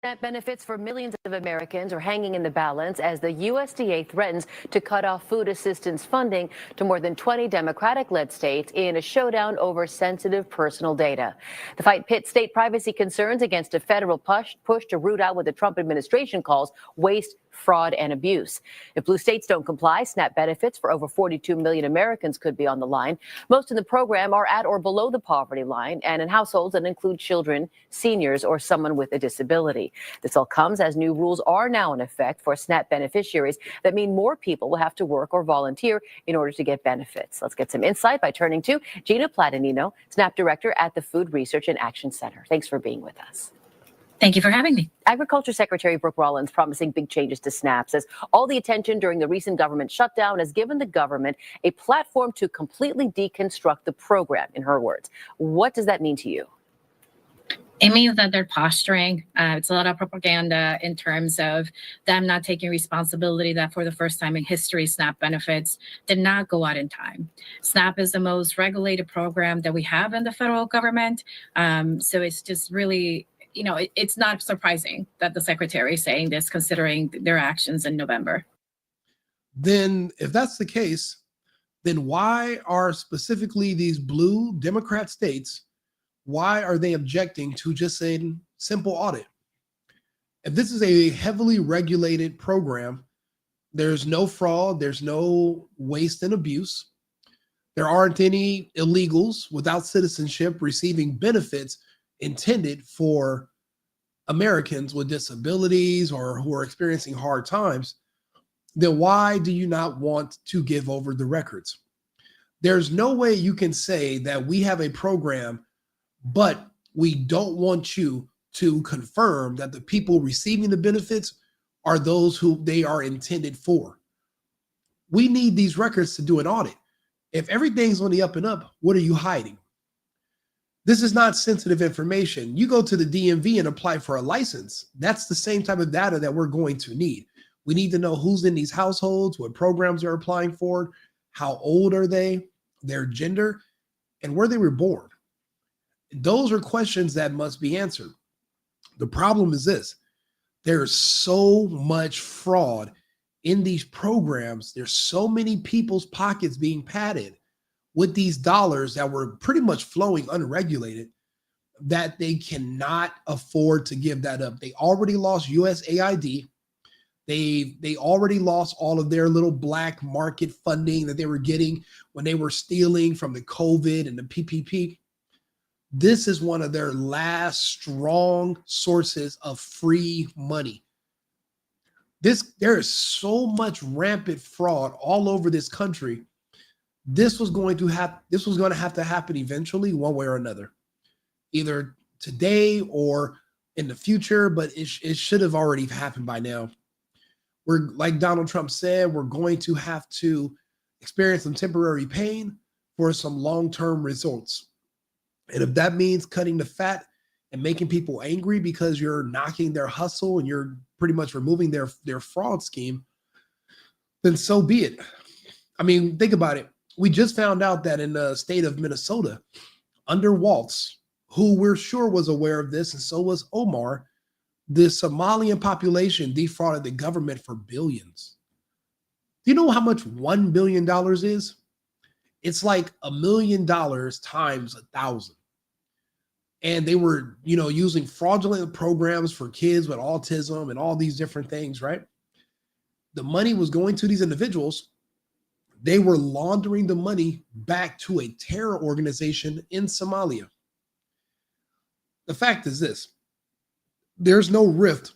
SNAP benefits for millions of Americans are hanging in the balance as the USDA threatens to cut off food assistance funding to more than 20 Democratic-led states in a showdown over sensitive personal data. The fight pits state privacy concerns against a federal push to root out what the Trump administration calls waste, fraud, and abuse. If blue states don't comply, SNAP benefits for over 42 million Americans could be on the line. Most in the program are at or below the poverty line and in households that include children, seniors, or someone with a disability. This all comes as new rules are now in effect for SNAP beneficiaries that mean more people will have to work or volunteer in order to get benefits. Let's get some insight by turning to Gina Platanino, SNAP Director at the Food Research and Action Center. Thanks for being with us. Thank you for having me. Agriculture Secretary Brooke Rollins promising big changes to SNAP says all the attention during the recent government shutdown has given the government a platform to completely deconstruct the program, in her words. What does that mean to you? It means that they're posturing. It's a lot of propaganda in terms of them not taking responsibility that for the first time in history, SNAP benefits did not go out in time. SNAP is the most regulated program that we have in the federal government. So it's just really, it's not surprising that the secretary is saying this, considering their actions in November. Then if that's the case, then why are specifically these blue Democrat states, why are they objecting to just a simple audit? If this is a heavily regulated program, there's no fraud, there's no waste and abuse. There aren't any illegals without citizenship receiving benefits intended for Americans with disabilities or who are experiencing hard times. Then why do you not want to give over the records? There's no way you can say that we have a program, but we don't want you to confirm that the people receiving the benefits are those who they are intended for. We need these records to do an audit. If everything's on the up and up, what are you hiding? This is not sensitive information. You go to the DMV and apply for a license. That's the same type of data that we're going to need. We need to know who's in these households, what programs they're applying for, how old are they, their gender, and where they were born. Those are questions that must be answered. The problem is this: there's so much fraud in these programs. There's so many people's pockets being padded with these dollars that were pretty much flowing unregulated that they cannot afford to give that up. They already lost USAID. They already lost all of their little black market funding that they were getting when they were stealing from the COVID and the PPP. This is one of their last strong sources of free money. There is so much rampant fraud all over this country. This was going to have to happen eventually, one way or another, either today or in the future, but it should have already happened by now. We're, like Donald Trump said, we're going to have to experience some temporary pain for some long-term results. And if that means cutting the fat and making people angry because you're knocking their hustle and you're pretty much removing their fraud scheme, then so be it. I mean, think about it. We just found out that in the state of Minnesota, under Waltz, who we're sure was aware of this, and so was Omar, the Somalian population defrauded the government for billions. Do you know how much $1 billion is? It's like $1 million times 1,000. And they were, using fraudulent programs for kids with autism and all these different things, right? The money was going to these individuals. They were laundering the money back to a terror organization in Somalia. The fact is this: there's no rift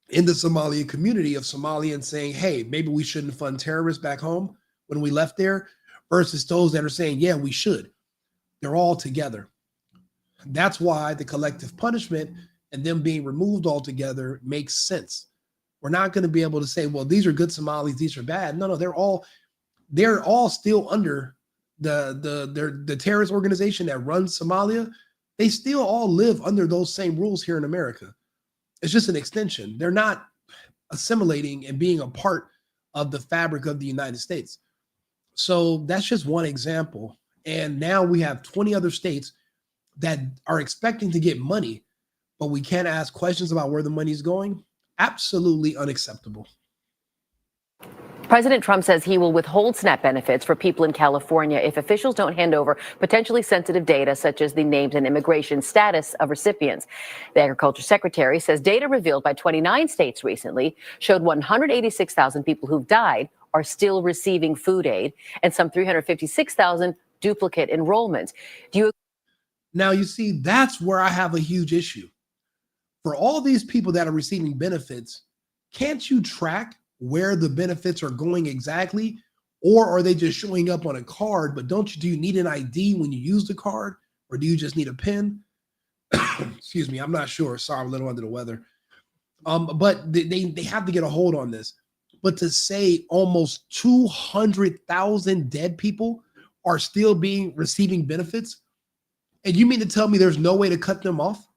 in the Somalia community of Somalians saying, hey, maybe we shouldn't fund terrorists back home when we left there, versus those that are saying, yeah, we should. They're all together. That's why the collective punishment and them being removed altogether makes sense. We're not going to be able to say, well, these are good Somalis, these are bad. No, they're all still under the terrorist organization that runs Somalia. They still all live under those same rules here in America. It's just an extension. They're not assimilating and being a part of the fabric of the United States. So that's just one example. And now we have 20 other states that are expecting to get money but we can't ask questions about where the money's going. Absolutely unacceptable. President Trump says he will withhold SNAP benefits for people in California if officials don't hand over potentially sensitive data, such as the names and immigration status of recipients. The Agriculture Secretary says data revealed by 29 states recently showed 186,000 people who've died are still receiving food aid and some 356,000 duplicate enrollments. Do you? Now, you see, that's where I have a huge issue. For all these people that are receiving benefits, can't you track where the benefits are going exactly? Or are they just showing up on a card, but do you need an ID when you use the card? Or do you just need a PIN? Excuse me, I'm not sure. Sorry, I'm a little under the weather. But they have to get a hold on this. But to say almost 200,000 dead people are still receiving benefits, and you mean to tell me there's no way to cut them off?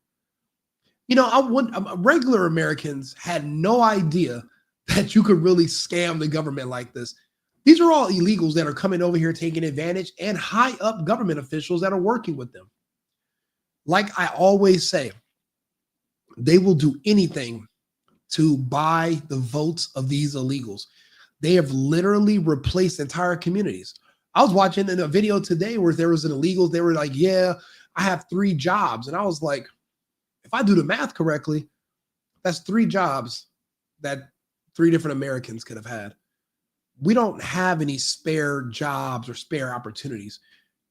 You know, regular Americans had no idea that you could really scam the government like this. These are all illegals that are coming over here taking advantage, and high up government officials that are working with them. Like I always say, they will do anything to buy the votes of these illegals. They have literally replaced entire communities. I was watching in a video today where there was an illegal. They were like, yeah, I have 3 jobs. And I was like, if I do the math correctly, that's 3 jobs that 3 different Americans could have had. We don't have any spare jobs or spare opportunities.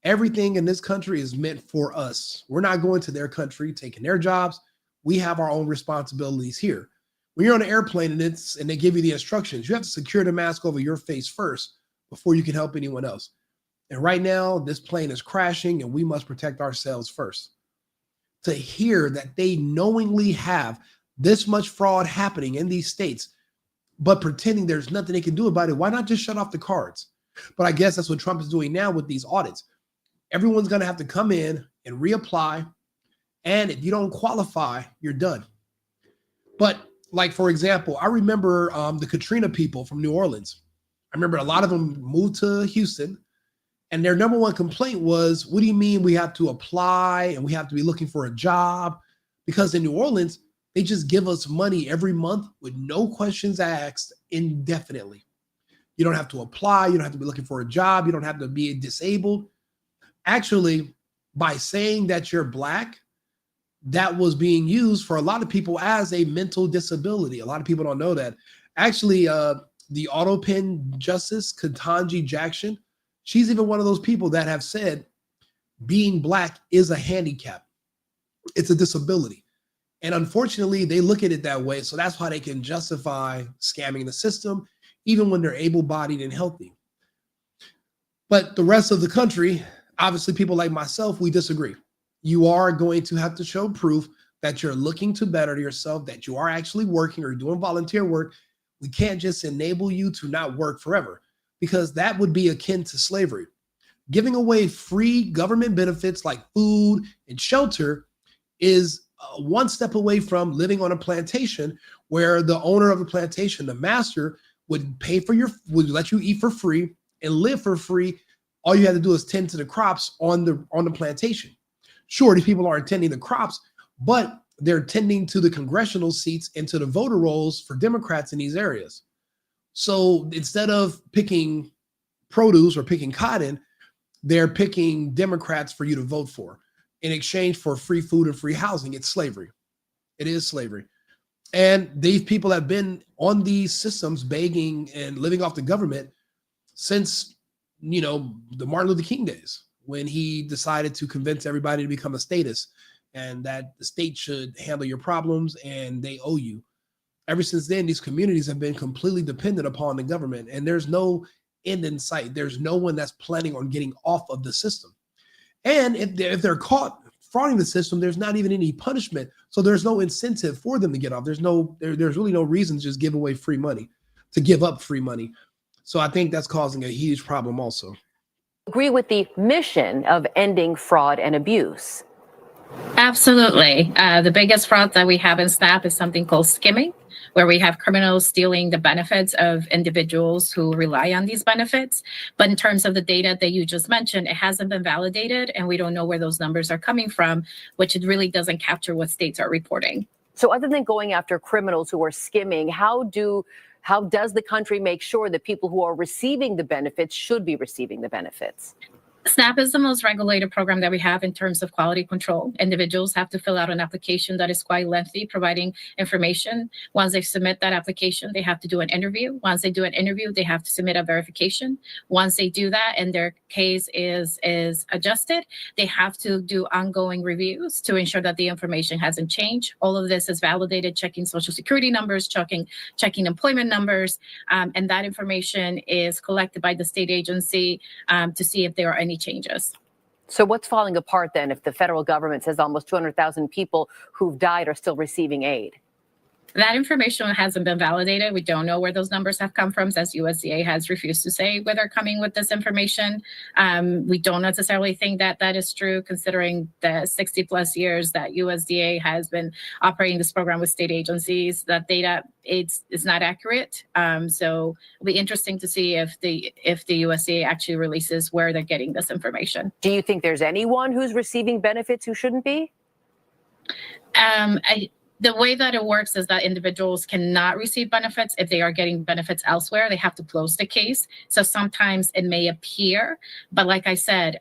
Everything in this country is meant for us. We're not going to their country, taking their jobs. We have our own responsibilities here. When you're on an airplane and they give you the instructions, you have to secure the mask over your face first before you can help anyone else. And right now, this plane is crashing and we must protect ourselves first. To hear that they knowingly have this much fraud happening in these states, but pretending there's nothing they can do about it, why not just shut off the cards? But I guess that's what Trump is doing now with these audits. Everyone's going to have to come in and reapply. And if you don't qualify, you're done. But like, for example, I remember the Katrina people from New Orleans. I remember a lot of them moved to Houston, and their number one complaint was, what do you mean we have to apply and we have to be looking for a job? Because in New Orleans, they just give us money every month with no questions asked indefinitely. You don't have to apply. You don't have to be looking for a job. You don't have to be disabled. Actually, by saying that you're Black, that was being used for a lot of people as a mental disability. A lot of people don't know that. Actually, the auto pen justice, Ketanji Jackson, she's even one of those people that have said being Black is a handicap. It's a disability. And unfortunately, they look at it that way. So that's why they can justify scamming the system, even when they're able-bodied and healthy. But the rest of the country, obviously people like myself, we disagree. You are going to have to show proof that you're looking to better yourself, that you are actually working or doing volunteer work. We can't just enable you to not work forever, because that would be akin to slavery. Giving away free government benefits like food and shelter is one step away from living on a plantation where the owner of the plantation, the master, would would let you eat for free and live for free. All you had to do is tend to the crops on the plantation. Sure, these people aren't tending the crops, but they're tending to the congressional seats and to the voter rolls for Democrats in these areas. So instead of picking produce or picking cotton, they're picking Democrats for you to vote for in exchange for free food and free housing. It's slavery. It is slavery. And these people have been on these systems begging and living off the government since, the Martin Luther King days, when he decided to convince everybody to become a statist and that the state should handle your problems and they owe you. Ever since then, these communities have been completely dependent upon the government, and there's no end in sight. There's no one that's planning on getting off of the system. And if they're caught frauding the system, there's not even any punishment. So there's no incentive for them to get off. There's really no reason to just give away free money, to give up free money. So I think that's causing a huge problem also. Agree with the mission of ending fraud and abuse? Absolutely. The biggest fraud that we have in SNAP is something called skimming, where we have criminals stealing the benefits of individuals who rely on these benefits. But in terms of the data that you just mentioned, it hasn't been validated, and we don't know where those numbers are coming from, which it really doesn't capture what states are reporting. So other than going after criminals who are skimming, how does the country make sure that people who are receiving the benefits should be receiving the benefits? SNAP is the most regulated program that we have in terms of quality control. Individuals have to fill out an application that is quite lengthy, providing information. Once they submit that application, they have to do an interview. Once they do an interview, they have to submit a verification. Once they do that and their case is adjusted, they have to do ongoing reviews to ensure that the information hasn't changed. All of this is validated, checking social security numbers, checking employment numbers, and that information is collected by the state agency to see if there are any changes. So what's falling apart then if the federal government says almost 200,000 people who've died are still receiving aid? That information hasn't been validated. We don't know where those numbers have come from, as USDA has refused to say where they're coming with this information. We don't necessarily think that that is true, considering the 60 plus years that USDA has been operating this program with state agencies. That data is not accurate. So it'll be interesting to see if the USDA actually releases where they're getting this information. Do you think there's anyone who's receiving benefits who shouldn't be? The way that it works is that individuals cannot receive benefits if they are getting benefits elsewhere. They have to close the case. So sometimes it may appear, but like I said,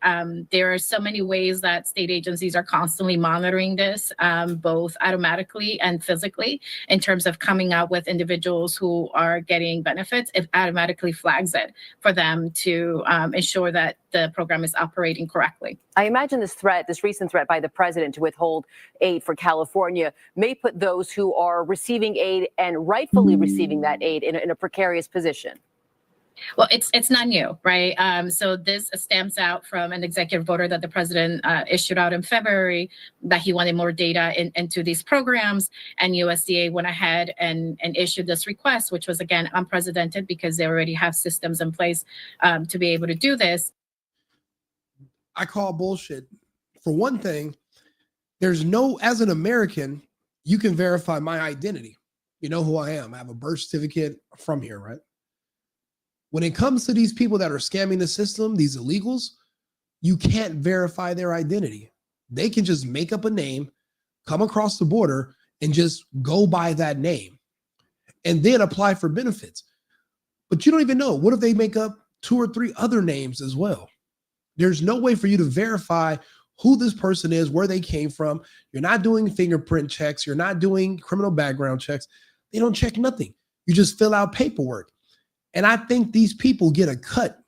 there are so many ways that state agencies are constantly monitoring this, both automatically and physically, in terms of coming out with individuals who are getting benefits. It automatically flags it for them to ensure that the program is operating correctly. I imagine this recent threat by the president to withhold aid for California may put those who are receiving aid and rightfully receiving that aid in a precarious position. Well, it's not new, right? So this stems out from an executive order that the president issued out in February, that he wanted more data into these programs, and USDA went ahead and issued this request, which was, again, unprecedented because they already have systems in place to be able to do this. I call bullshit. For one thing, as an American, you can verify my identity. You know who I am. I have a birth certificate from here, right? When it comes to these people that are scamming the system, these illegals, you can't verify their identity. They can just make up a name, come across the border, and just go by that name and then apply for benefits. But you don't even know. What if they make up 2 or 3 other names as well? There's no way for you to verify who this person is, where they came from. You're not doing fingerprint checks. You're not doing criminal background checks. They don't check nothing. You just fill out paperwork. And I think these people get a cut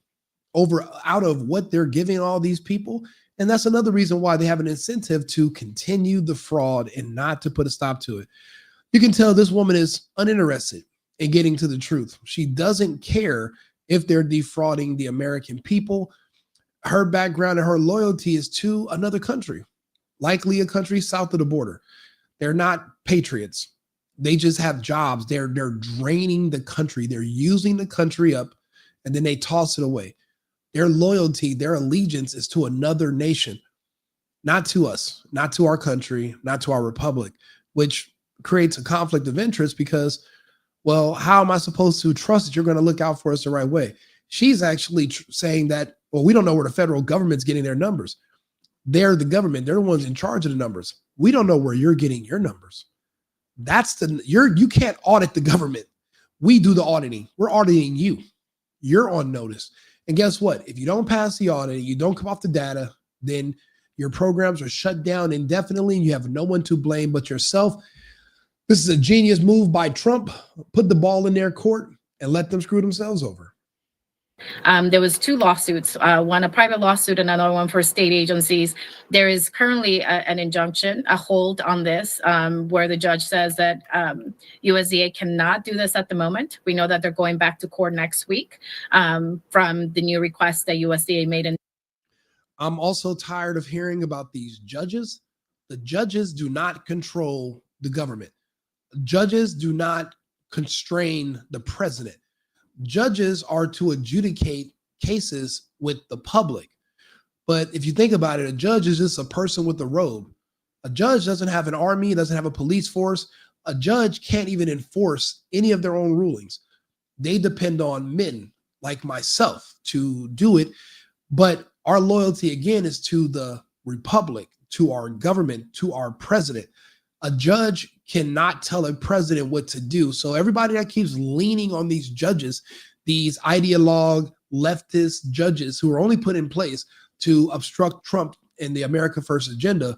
out of what they're giving all these people. And that's another reason why they have an incentive to continue the fraud and not to put a stop to it. You can tell this woman is uninterested in getting to the truth. She doesn't care if they're defrauding the American people. Her background and her loyalty is to another country, likely a country south of the border. They're not patriots. They just have jobs. They're draining the country. They're using the country up, and then they toss it away. Their loyalty, their allegiance is to another nation, not to us, not to our country, not to our republic, which creates a conflict of interest because, well, how am I supposed to trust that you're going to look out for us the right way? She's actually saying that, well, we don't know where the federal government's getting their numbers. They're the government. They're the ones in charge of the numbers. We don't know where you're getting your numbers. You can't audit the government. We do the auditing. We're auditing you. You're on notice. And guess what? If you don't pass the audit, you don't come off the data, then your programs are shut down indefinitely and you have no one to blame but yourself. This is a genius move by Trump. Put the ball in their court and let them screw themselves over. There was 2 lawsuits, one a private lawsuit, another one for state agencies. There is currently an injunction, a hold on this, where the judge says that USDA cannot do this at the moment. We know that they're going back to court next week from the new request that USDA made. I'm also tired of hearing about these judges. The judges do not control the government. Judges do not constrain the president. Judges are to adjudicate cases with the public. But if you think about it, a judge is just a person with a robe. A judge doesn't have an army, doesn't have a police force. A judge can't even enforce any of their own rulings. They depend on men like myself to do it. But our loyalty, again, is to the republic, to our government, to our president. A judge cannot tell a president what to do. So everybody that keeps leaning on these judges, these ideologue leftist judges who are only put in place to obstruct Trump and the America First agenda,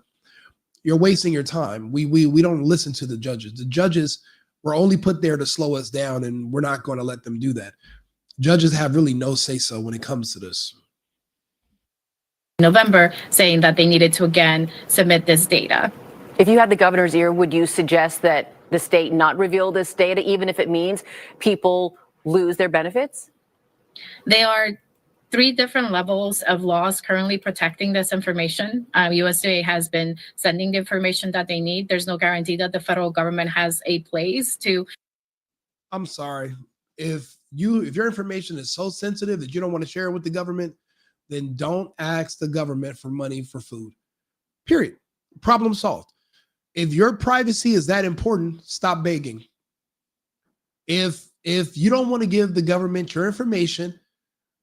you're wasting your time. We don't listen to the judges. The judges were only put there to slow us down, and we're not going to let them do that. Judges have really no say-so when it comes to this. November, saying that they needed to again submit this data. If you had the governor's ear, would you suggest that the state not reveal this data, even if it means people lose their benefits? There are 3 different levels of laws currently protecting this information. USDA has been sending the information that they need. There's no guarantee that the federal government has a place to. I'm sorry. If your information is so sensitive that you don't want to share it with the government, then don't ask the government for money for food. Period. Problem solved. If your privacy is that important, stop begging. If you don't want to give the government your information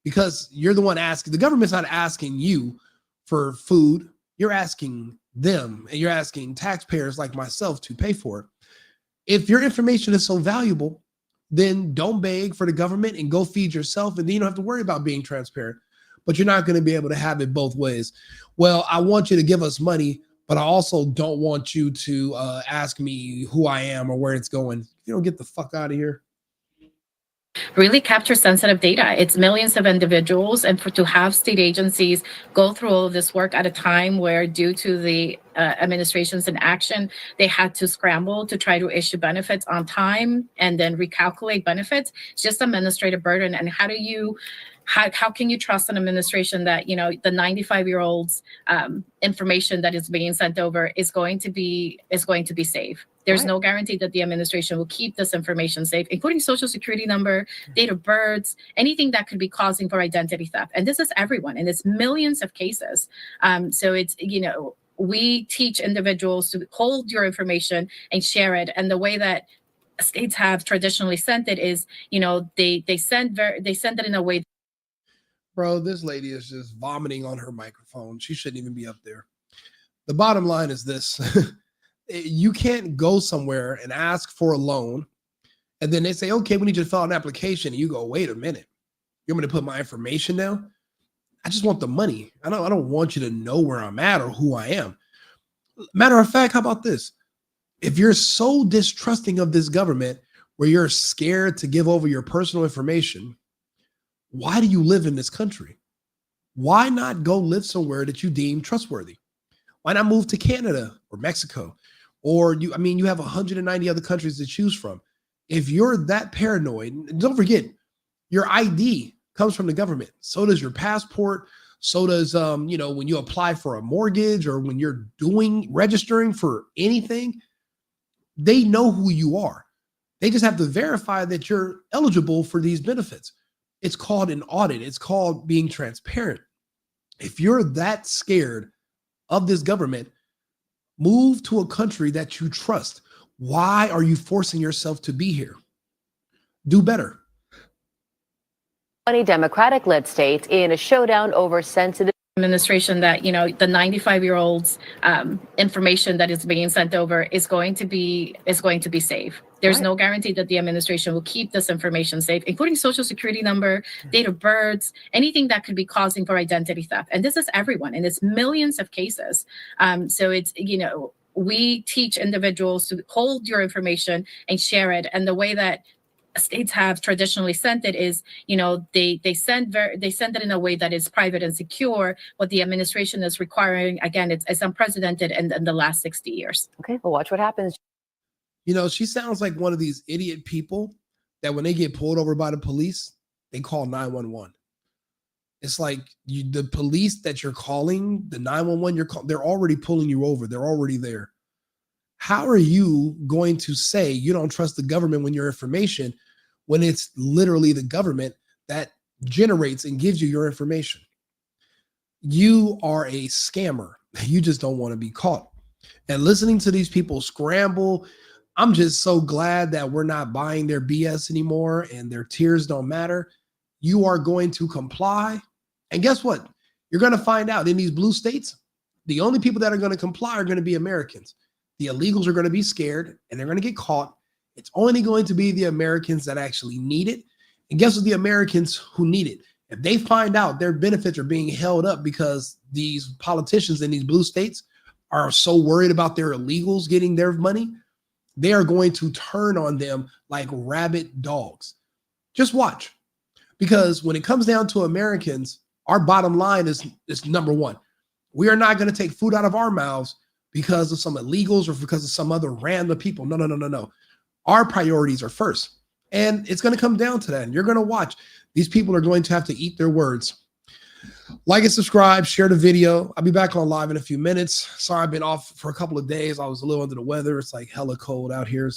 because you're the one asking, the government's not asking you for food. You're asking them, and you're asking taxpayers like myself to pay for it. If your information is so valuable, then don't beg for the government and go feed yourself, and then you don't have to worry about being transparent. But you're not going to be able to have it both ways. Well, I want you to give us money, but I also don't want you to ask me who I am or where it's going. You don't get the fuck out of here. Really capture sensitive data. It's millions of individuals, and to have state agencies go through all of this work at a time where, due to the administration's inaction, they had to scramble to try to issue benefits on time and then recalculate benefits. It's just administrative burden. And how can you trust an administration that, the 95-year-old's information that is being sent over is going to be safe? There's no guarantee that the administration will keep this information safe, including social security number, date of births, anything that could be causing for identity theft. And this is everyone, and it's millions of cases. So it's, we teach individuals to hold your information and share it. And the way that states have traditionally sent it is, they send it in a way. Bro, this lady is just vomiting on her microphone. She shouldn't even be up there. The bottom line is this. You can't go somewhere and ask for a loan, and then they say, okay, we need you to fill out an application. And you go, wait a minute. You want me to put my information down? I just want the money. I don't want you to know where I'm at or who I am. Matter of fact, how about this? If you're so distrusting of this government where you're scared to give over your personal information, why do you live in this country? Why not go live somewhere that you deem trustworthy? Why not move to Canada or Mexico? Or you have 190 other countries to choose from. If you're that paranoid, don't forget, your ID comes from the government. So does your passport. So does, when you apply for a mortgage or when you're registering for anything, they know who you are. They just have to verify that you're eligible for these benefits. It's called an audit. It's called being transparent. If you're that scared of this government, move to a country that you trust. Why are you forcing yourself to be here? Do better. 20 Democratic-led states in a showdown over sensitive administration that, the 95-year-old's information that is being sent over is going to be safe. There's no guarantee that the administration will keep this information safe, including social security number, date of births, anything that could be causing for identity theft. And this is everyone, and it's millions of cases. So it's, we teach individuals to hold your information and share it. And the way that states have traditionally sent it is, they send it in a way that is private and secure. What the administration is requiring, again, it's unprecedented in the last 60 years. Okay, we'll watch what happens. She sounds like one of these idiot people that when they get pulled over by the police, they call 911. It's like the police that you're calling, the 911 they're already pulling you over. They're already there. How are you going to say you don't trust the government when your information, when it's literally the government that generates and gives you your information? You are a scammer. You just don't want to be caught. And listening to these people scramble I'm just so glad that we're not buying their BS anymore and their tears don't matter. You are going to comply. And guess what? You're going to find out in these blue states, the only people that are going to comply are going to be Americans. The illegals are going to be scared and they're going to get caught. It's only going to be the Americans that actually need it. And guess what? The Americans who need it, if they find out their benefits are being held up because these politicians in these blue states are so worried about their illegals getting their money, they are going to turn on them like rabid dogs. Just watch. Because when it comes down to Americans, our bottom line is number one. We are not going to take food out of our mouths because of some illegals or because of some other random people. No. Our priorities are first. And it's going to come down to that. And you're going to watch. These people are going to have to eat their words. Like and subscribe, share the video. I'll be back on live in a few minutes. Sorry, I've been off for a couple of days. I was a little under the weather. It's like hella cold out here.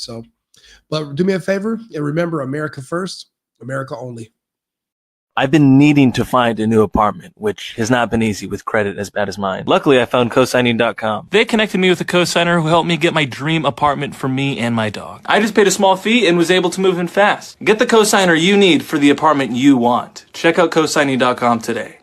But do me a favor and remember, America first, America only. I've been needing to find a new apartment, which has not been easy with credit as bad as mine. Luckily, I found cosigning.com. They connected me with a cosigner who helped me get my dream apartment for me and my dog. I just paid a small fee and was able to move in fast. Get the cosigner you need for the apartment you want. Check out cosigning.com today.